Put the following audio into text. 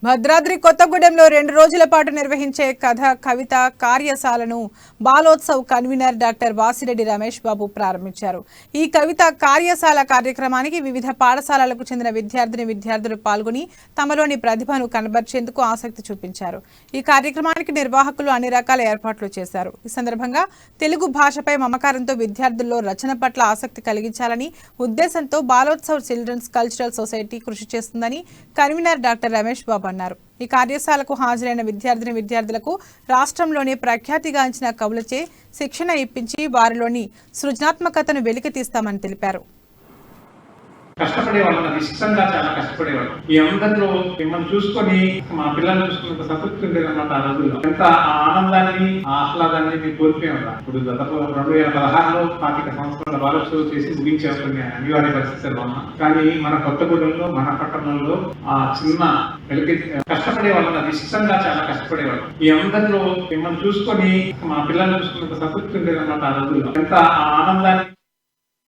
భద్రాద్రి కొత్తగూడెంలో 2 రోజుల పాటు నిర్వహించే కథ కవిత కార్యశాలను బాలోత్సవ్ కన్వీనర్ డాక్టర్ వాసిరెడ్డి రమేష్ బాబు ప్రారంభించారు. ఈ కవిత కార్యశాల కార్యక్రమానికి వివిధ పాఠశాలలకు చెందిన విద్యార్థులు పాల్గొని తమలోని ప్రతిభను కనబర్చేందుకు ఆసక్తి చూపించారు. ఈ కార్యక్రమానికి నిర్వాహకులు అన్ని రకాల ఏర్పాట్లు చేశారు. ఈ సందర్భంగా తెలుగు భాషపై మమకారంతో విద్యార్థుల్లో రచన పట్ల ఆసక్తి కలిగించాలని ఉద్దేశంతో బాలోత్సవ్ చిల్డ్రన్స్ కల్చరల్ సొసైటీ కృషి చేస్తుందని కన్వీనర్ డాక్టర్ రమేష్ బాబు అన్నారు. ఈ కార్యశాలకు హాజరైన విద్యార్థులకు రాష్ట్రంలోనే ప్రఖ్యాతిగాంచిన కవులచే శిక్షణ ఇప్పించి వారిలోని సృజనాత్మకతను వెలికితీస్తామని తెలిపారు. కష్టపడేవాళ్ళం, అది ఇష్టంగా చాలా కష్టపడేవాళ్ళం. ఈ అందరిలో మిమ్మల్ని చూసుకొని మా పిల్లల్ని చూసుకున్న సంతృప్తి ఉండేదన్నమాట. ఆ రోజుల్లో ఎంత ఆనందాన్ని ఆహ్లాదాన్ని మేము కోల్పోయాం. ఇప్పుడు దాదాపు 2016లో 25 సంవత్సరాల బాలోత్సవం చేసి ముగించాం అనివార్య పరిస్థితుల్లో ఉన్నాం. కానీ మన కొత్తగూడెంలో, మన పట్టణంలో ఆ చిన్న కష్టపడేవాళ్ళం, అది ఇష్టంగా చాలా కష్టపడేవాళ్ళం. ఈ అందరిలో మిమ్మల్ని చూసుకొని మా పిల్లల్ని చూసుకున్న సంతృప్తి ఉండేదన్నమాట. ఆ రోజుల్లో ఎంత ఆనందాన్ని